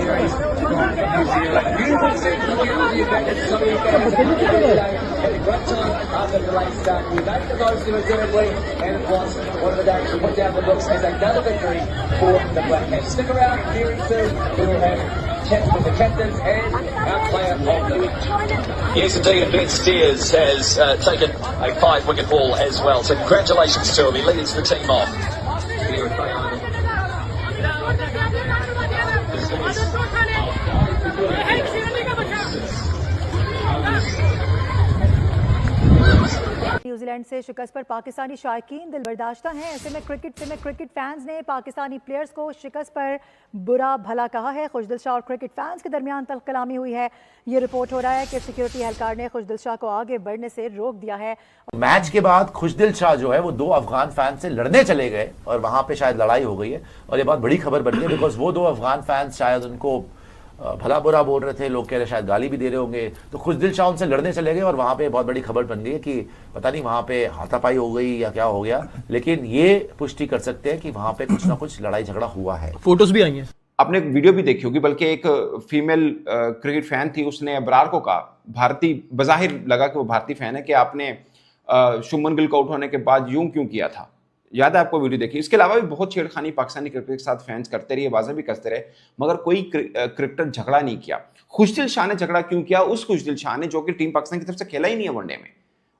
series from New Zealand. Beautiful scene from the end of the event. It's sunny again. Had a great time after the late start. We made the most of it durably, and it was one of the days to put down the books as another victory for the Black Caps. Stick around, hearing soon. We will have chats with the captains and our player of the week. Yes, indeed, and Ben Steers has taken a 5-wicket haul as well. So congratulations to him. He leads the team off. New Zealand से शिकस्त पर पाकिस्तानी शायकीन दिलबर्दाश्ता हैं। ऐसे में cricket fans ने Pakistani players को शिकस्त पर बुरा भला कहा है। खुशदिल शाह और क्रिकेट फैंस के दरमियान तल्ख कलामी हुई है। ये रिपोर्ट हो रहा है कि सिक्योरिटी एहलकार ने खुशदिल शाह को आगे बढ़ने से रोक दिया है। मैच के बाद खुशदिल शाह जो है वो 2 अफगान फैन से लड़ने चले गए और वहां पे शायद लड़ाई हो गई है और ये बहुत बड़ी खबर बन गई बिकॉज वो 2 अफगान फैंस शायद उनको भला बुरा बोल रहे थे, लोग कह रहे शायद गाली भी दे रहे होंगे, तो खुशदिल शाह उनसे लड़ने चले गए और वहां पे बहुत बड़ी खबर बन गई है कि पता नहीं वहां पे हाथापाई हो गई या क्या हो गया, लेकिन ये पुष्टि कर सकते हैं कि वहां पे कुछ ना कुछ लड़ाई झगड़ा हुआ है। फोटोज भी आई हैं, आपने वीडियो भी देखी होगी, बल्कि एक फीमेल क्रिकेट फैन थी, उसने अबरार को कहा, भारतीय बजाहिर लगा कि वो भारतीय फैन है, कि आपने शुभमन गिल को आउट होने के बाद यूं क्यों किया था। याद है आपको वीडियो देखी। इसके अलावा भी बहुत छेड़खानी पाकिस्तानी क्रिकेट के साथ फैंस करते रहे, बाजा भी करते रहे, मगर कोई क्रिकेटर झगड़ा नहीं किया। खुशदिल शाह ने झगड़ा क्यों किया? उस खुशदिल शाह ने जो कि टीम पाकिस्तान की तरफ से खेला ही नहीं है वनडे में,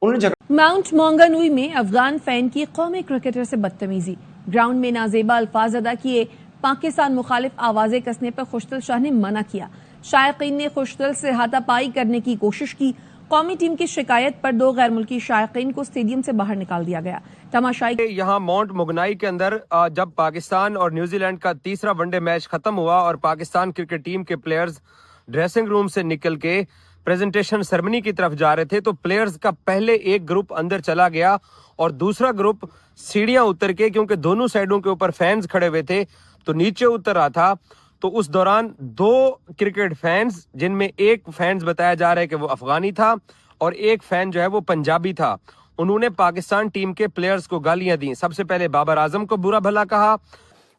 उन्होंने झगड़ा। माउंट मौंगानुई में अफगान फैन की कौमी क्रिकेटर से बदतमीजी, ग्राउंड में नाजेबा अल्फाज अदा किए, पाकिस्तान मुखालिफ आवाजें कसने पर खुशदिल शाह ने मना किया। शायकीन ने खुशदिल से हाथापाई करने की कोशिश की। कौमी टीम की शिकायत पर 2 गैर मुल्की शायकीन को स्टेडियम से बाहर निकाल दिया गया। तमाशाई यहाँ माउंट मोगनाई के अंदर जब पाकिस्तान और न्यूजीलैंड का तीसरा वनडे मैच खत्म हुआ और पाकिस्तान क्रिकेट टीम के प्लेयर्स ड्रेसिंग रूम से निकल के प्रेजेंटेशन सेरेमनी की तरफ जा रहे थे, तो प्लेयर्स का पहले एक ग्रुप अंदर चला गया और दूसरा ग्रुप सीढ़ियां उतर के, क्योंकि दोनों साइडों के ऊपर फैंस खड़े हुए थे, तो नीचे उतर रहा था। तो उस दौरान 2 क्रिकेट फैंस, जिनमें एक फैंस बताया जा रहा है कि वो अफगानी था और एक फैन जो है वो पंजाबी था, उन्होंने पाकिस्तान टीम के प्लेयर्स को गालियां दी। सबसे पहले बाबर आजम को बुरा भला कहा।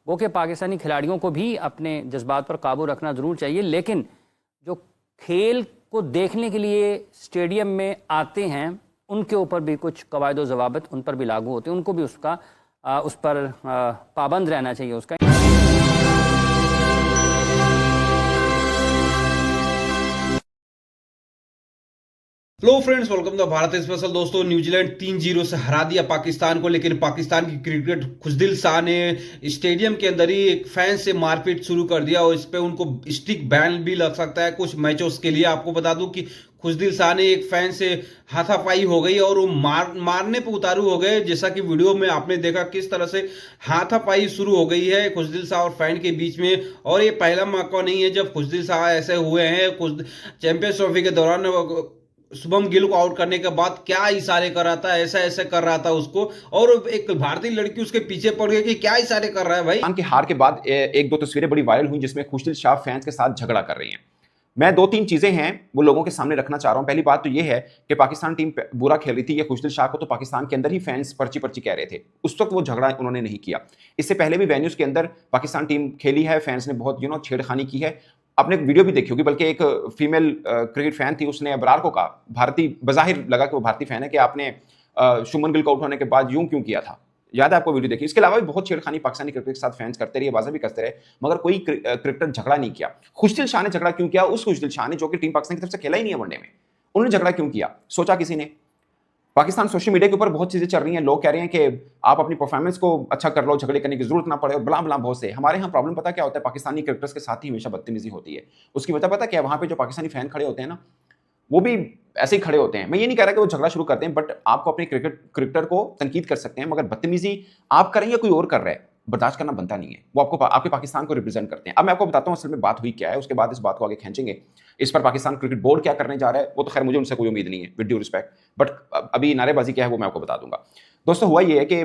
वो कि पाकिस्तानी खिलाड़ियों को भी अपने जज्बात पर काबू रखना जरूर चाहिए, लेकिन जो खेल को देखने के लिए स्टेडियम में आते हैं उनके ऊपर भी कुछ कवायद व ज़वाबित उन पर भी लागू होते हैं, उनको भी उस पर पाबंद रहना चाहिए उसका। Hello friends, welcome to Bharat special. दोस्तों, न्यूजीलैंड 3-0 से हरा दिया पाकिस्तान को, लेकिन पाकिस्तान की क्रिकेट खुशदिल शाह ने स्टेडियम के अंदर ही एक फैन से मारपीट शुरू कर दिया और इस पे उनको स्टिक बैन भी लग सकता है कुछ मैचों के लिए। आपको बता दूं कि खुशदिल शाह ने एक फैन से हाथापाई हो गई और वो मारने पे उतारू हो गए। जैसा कि वीडियो में आपने देखा किस तरह से हाथापाई शुरू हो गई है खुशदिल शाह और फैन के बीच में। और ये पहला मौका नहीं है जब खुशदिल शाह ऐसे हुए हैं। चैंपियंस ट्रॉफी के दौरान शुभम गिल को आउट करने के बाद क्या इशारे कर रहा था, ऐसा ऐसा कर रहा था उसको, और एक भारतीय लड़की उसके पीछे पड़ गई कि क्या इशारे कर रहा है भाई। पाकिस्तान की हार के बाद 1-2 तस्वीरें बड़ी वायरल हुई जिसमें खुशदिल शाह फैंस के साथ झगड़ा कर रही हैं। मैं 2-3 चीजें हैं वो लोगों के सामने रखना चाह रहा हूं। पहली बात तो ये है कि पाकिस्तान टीम बुरा खेल रही थी, ये खुशदिल शाह को तो पाकिस्तान के अंदर ही फैंस पर्ची कह रहे थे, उस वक्त वो झगड़ा उन्होंने नहीं किया। इससे पहले भी वेन्यूज के अंदर पाकिस्तान टीम खेली है, फैंस ने बहुत छेड़खानी की है। आपने वीडियो भी देखी होगी, बल्कि एक फीमेल क्रिकेट फैन थी, उसने अबरार को कहा, भारतीय बजाहिर लगा कि वो भारतीय फैन है, कि आपने शुभमन गिल को आउट होने के बाद यूं क्यों किया था। याद है आपको वीडियो देखी। इसके अलावा भी बहुत छेड़खानी पाकिस्तानी क्रिकेट के साथ फैंस करते रहे, बाजा भी करते रहे, मगर कोई क्रिकेटर झगड़ा नहीं किया। खुशदिल शाह ने झगड़ा क्यों किया? उस खुशदिल शाह ने जो कि टीम पाकिस्तान की तरफ से खेला ही नहीं है वनडे में, उन्होंने झगड़ा क्यों किया? सोचा किसी ने? पाकिस्तान सोशल मीडिया के ऊपर बहुत चीजें चल रही हैं, लोग कह रहे हैं कि आप अपनी परफॉर्मेंस को अच्छा कर लो, झगड़े करने की जरूरत ना पड़े, और बला बला बहुत से। हमारे यहाँ प्रॉब्लम पता क्या होता है, पाकिस्तानी क्रिकेटर्स के साथ ही हमेशा बदतमीजी होती है। उसकी वजह पता क्या है? वहां पे जो पाकिस्तानी फैन खड़े होते हैं ना, वो भी ऐसे ही खड़े होते हैं। मैं ये नहीं कह रहा कि वो झगड़ा शुरू करते हैं, बट आपको अपने क्रिकेटर को तनकीद कर सकते हैं, मगर बदतमीजी आप करें या कोई और कर रहा है, बर्दाश्त करना बनता नहीं है। वो आपके पाकिस्तान को रिप्रेजेंट करते हैं। अब मैं आपको बताता हूँ असल में बात हुई क्या है, उसके बाद इस बात को आगे खींचेंगे। इस पर पाकिस्तान क्रिकेट बोर्ड क्या करने जा रहा है वो तो खैर मुझे उनसे कोई उम्मीद नहीं है, विद ड्यू रिस्पेक्ट, बट अभी नारेबाजी क्या है वो मैं आपको बता दूंगा। दोस्तों, हुआ ये है कि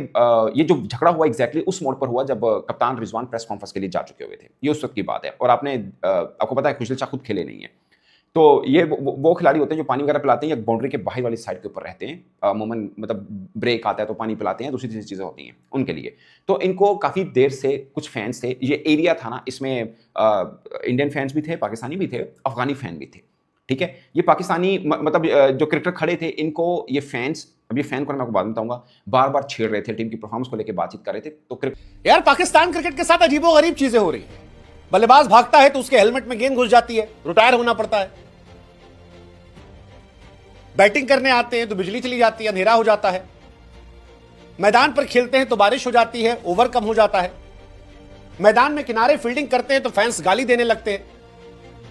ये जो झगड़ा हुआ एग्जैक्टली उस मोड पर हुआ जब कप्तान रिजवान प्रेस कॉन्फ्रेंस के लिए जा चुके हुए थे। ये उस वक्त की बात है, और आपको पता है खुशदिल शाह खुद खेले नहीं है, तो ये वो खिलाड़ी होते हैं जो पानी वगैरह पिलाते हैं या बाउंड्री के बाहर वाली साइड के ऊपर रहते हैं, अमूमन मतलब ब्रेक आता है तो पानी पिलाते हैं, दूसरी चीज़ें होती हैं उनके लिए। तो इनको काफ़ी देर से कुछ फैंस थे, ये एरिया था ना, इसमें इंडियन फैंस भी थे, पाकिस्तानी भी थे, अफगानी फैन भी थे, ठीक है। ये पाकिस्तानी मतलब जो क्रिकेटर खड़े थे, इनको ये फैंस, अब ये फैन को मैं आपको बाद में बताऊंगा, बार बार छेड़ रहे थे, टीम की परफॉर्मेंस को लेकर बातचीत कर रहे थे। तो यार पाकिस्तान क्रिकेट के साथ अजीबोगरीब चीजें हो रही है। बल्लेबाज भागता है तो उसके हेलमेट में गेंद घुस जाती है, रिटायर होना पड़ता है। बैटिंग करने आते हैं तो बिजली चली जाती है, अंधेरा हो जाता है। मैदान पर खेलते हैं तो बारिश हो जाती है, ओवर कम हो जाता है। मैदान में किनारे फील्डिंग करते हैं तो फैंस गाली देने लगते हैं,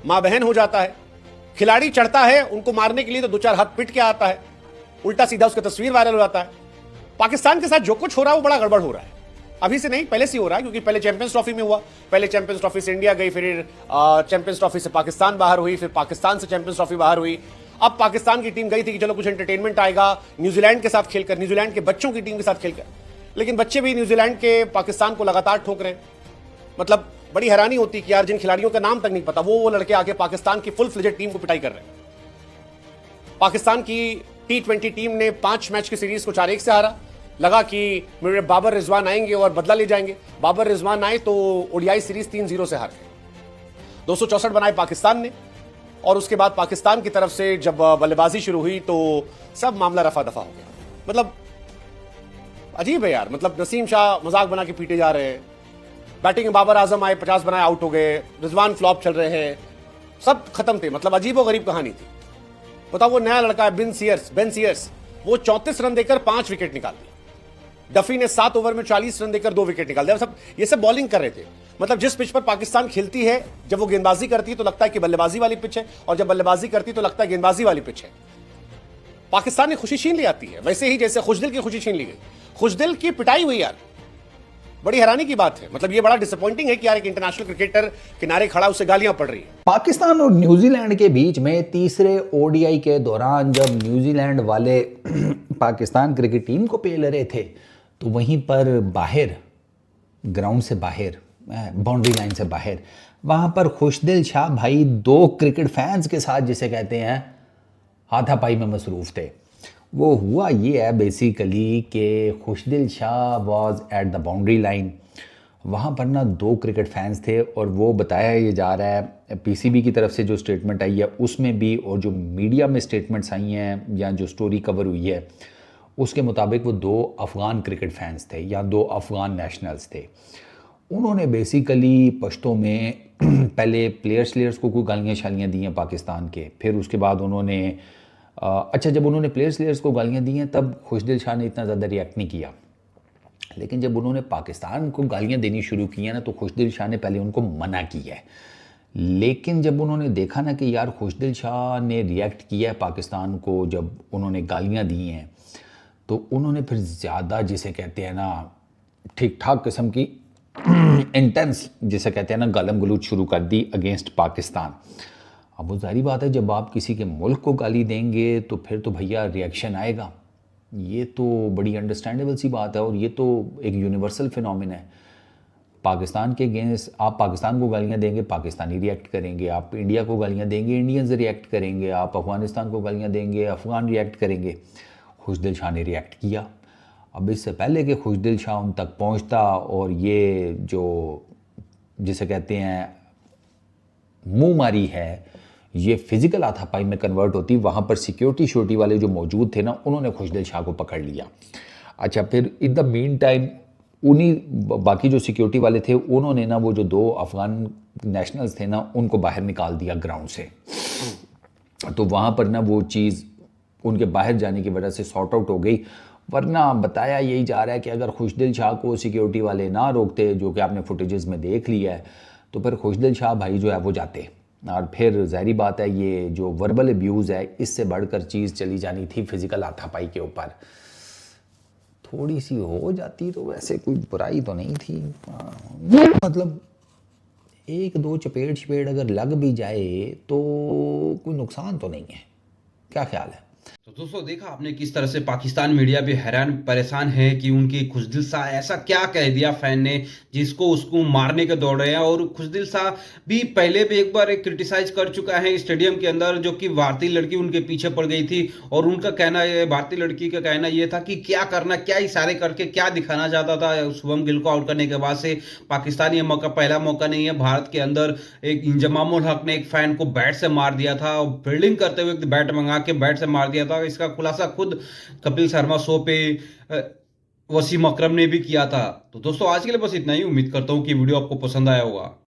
मां बहन हो जाता है। खिलाड़ी चढ़ता है उनको मारने के लिए तो दो चार हाथ पिट के आता है, उल्टा सीधा उसका तस्वीर वायरल हो जाता है। पाकिस्तान के साथ जो कुछ हो रहा है वो बड़ा गड़बड़ हो रहा है। अभी से नहीं, पहले से ही हो रहा है, क्योंकि पहले चैंपियंस ट्रॉफी में हुआ, पहले चैंपियंस ट्रॉफी से इंडिया गई, फिर चैंपियंस ट्रॉफी से पाकिस्तान बाहर हुई, फिर पाकिस्तान से चैंपियंस ट्रॉफी बाहर हुई। अब पाकिस्तान की टीम गई थी कि चलो कुछ एंटरटेनमेंट आएगा न्यूजीलैंड के साथ खेलकर, न्यूजीलैंड के बच्चों की टीम के साथ खेलकर, लेकिन बच्चे भी न्यूजीलैंड के पाकिस्तान को लगातार ठोक रहे हैं। मतलब बड़ी हैरानी होती कि यार जिन खिलाड़ियों का नाम तक नहीं पता, वो लड़के आके पाकिस्तान की फुल फ्लेजेड टीम को पिटाई कर रहे हैं। पाकिस्तान की T20 टीम ने 5 मैच की सीरीज को 4-1 से हारा। लगा कि मेरे बाबर रिजवान आएंगे और बदला ले जाएंगे। बाबर रिजवान आए तो ओडीआई सीरीज 3-0 से हार गए। 264 बनाए पाकिस्तान ने, और उसके बाद पाकिस्तान की तरफ से जब बल्लेबाजी शुरू हुई तो सब मामला रफा दफा हो गया। मतलब अजीब है यार। मतलब नसीम शाह मजाक बना के पीटे जा रहे हैं, बैटिंग में बाबर आजम आए 50 बनाए आउट हो गए, रिजवान फ्लॉप चल रहे हैं, सब खत्म थे। मतलब अजीब और गरीब कहानी थी। बताओ वो नया लड़का है बेन सीयर्स, वो 34 रन देकर 5 विकेट निकाल दिया। डफी ने 7 ओवर में 40 रन देकर 2 विकेट निकाल दिया। सब ये सब बॉलिंग कर रहे थे। मतलब जिस पिच पर पाकिस्तान खेलती है, जब वो गेंदबाजी करती है तो लगता है कि बल्लेबाजी वाली पिच है, और जब बल्लेबाजी करती है तो लगता है गेंदबाजी वाली पिच है। पाकिस्तान ने खुशी छीन ली आती है, वैसे ही जैसे खुशदिल की खुशी छीन ली गई। खुशदिल की पिटाई हुई यार, बड़ी हैरानी की बात है। मतलब ये बड़ा डिसअपॉइंटिंग है कि यार एक इंटरनेशनल क्रिकेटर किनारे खड़ा, उसे गालियां पड़ रही है। पाकिस्तान और न्यूजीलैंड के बीच में तीसरे ओडीआई के दौरान जब न्यूजीलैंड वाले पाकिस्तान क्रिकेट टीम को पेल रहे थे, तो वहीं पर बाहर, ग्राउंड से बाहर, बाउंड्री लाइन से बाहर, वहाँ पर खुशदिल शाह भाई 2 क्रिकेट फैंस के साथ, जिसे कहते हैं, हाथापाई में मसरूफ़ थे। वो हुआ ये है बेसिकली कि Khushdil Shah was at the boundary line. वहाँ पर ना 2 क्रिकेट फैंस थे, और वो बताया ये जा रहा है, पीसीबी की तरफ से जो स्टेटमेंट आई है उसमें भी, और जो मीडिया में स्टेटमेंट्स आई हैं या जो स्टोरी कवर हुई है उसके मुताबिक वो 2 अफ़गान क्रिकेट फैंस थे या 2 अफ़गान नेशनल्स थे। उन्होंने बेसिकली पश्तो में पहले प्लेयर्स को कोई गालियाँ शालियाँ दी हैं पाकिस्तान के, फिर उसके बाद उन्होंने अच्छा, जब उन्होंने प्लेयर्स को गालियाँ दी हैं तब खुशदिल शाह ने इतना ज़्यादा रिएक्ट नहीं किया, लेकिन जब उन्होंने पाकिस्तान को गालियाँ देनी शुरू की हैं ना, तो खुशदिल शाह ने पहले उनको मना किया है। लेकिन जब उन्होंने देखा ना कि यार खुशदिल शाह ने रिएक्ट किया है पाकिस्तान को जब उन्होंने गालियाँ दी हैं, तो उन्होंने फिर ज़्यादा, जिसे कहते हैं ना, ठीक ठाक किस्म की इंटेंस, जिसे कहते हैं ना, गालम गलूच शुरू कर दी अगेंस्ट पाकिस्तान। अब वो जाहिर बात है, जब आप किसी के मुल्क को गाली देंगे तो फिर तो भैया रिएक्शन आएगा। ये तो बड़ी अंडरस्टैंडेबल सी बात है, और ये तो एक यूनिवर्सल फिनोमिना है। पाकिस्तान के अगेंस्ट आप पाकिस्तान को गालियाँ देंगे, पाकिस्तानी रिएक्ट करेंगे। आप इंडिया को गालियाँ देंगे, इंडियंस रिएक्ट करेंगे। आप अफ़गानिस्तान को गालियाँ देंगे, अफ़गान रिएक्ट करेंगे। खुशदिल शाह ने रिएक्ट किया। अब इससे पहले कि खुशदिल शाह उन तक पहुँचता और ये जो, जिसे कहते हैं, मुँह मारी है, ये फिजिकल हाथापाई में कन्वर्ट होती, वहाँ पर सिक्योरिटी वाले जो मौजूद थे ना, उन्होंने खुशदिल शाह को पकड़ लिया। अच्छा, फिर इन द मीन टाइम उन्हीं बाकी जो सिक्योरिटी वाले थे, उन्होंने ना वो जो 2 अफ़गान नेशनल्स थे ना, उनको बाहर निकाल दिया ग्राउंड से। तो वहाँ पर ना वो चीज़ उनके बाहर जाने की वजह से सॉर्ट आउट हो गई। वरना बताया यही जा रहा है कि अगर खुशदिल शाह को सिक्योरिटी वाले ना रोकते, जो कि आपने फुटेजेस में देख लिया है, तो फिर खुशदिल शाह भाई जो है वो जाते। और फिर ज़ाहिरी बात है, ये जो वर्बल अब्यूज़ है, इससे बढ़कर चीज़ चली जानी थी फिज़िकल हाथापाई के ऊपर। थोड़ी सी हो जाती तो वैसे कोई बुराई तो नहीं थी। मतलब 1-2 चपेट अगर लग भी जाए तो कोई नुकसान तो नहीं है। क्या ख्याल है? तो दोस्तों देखा आपने किस तरह से पाकिस्तान मीडिया भी हैरान परेशान है कि उनकी खुशदिल शाह ऐसा क्या कह दिया फैन ने जिसको उसको मारने के दौड़ रहे हैं। और खुशदिल शाह भी पहले भी एक बार क्रिटिसाइज कर चुका है स्टेडियम के अंदर, जो कि भारतीय लड़की उनके पीछे पड़ गई थी और उनका कहना भारतीय लड़की का कहना यह था कि क्या करना, क्या इशारे करके क्या दिखाना चाहता था। शुभम गिल को आउट करने के बाद से पाकिस्तान ये मौका पहला मौका नहीं है। भारत के अंदर एक इंजमामुल हक ने एक फैन को बैट से मार दिया था और फील्डिंग करते हुए बैट मंगा के बैट से मार दिया था। इसका खुलासा खुद कपिल शर्मा शो पे वसीम अकरम ने भी किया था। तो दोस्तों आज के लिए बस इतना ही। उम्मीद करता हूं कि वीडियो आपको पसंद आया होगा।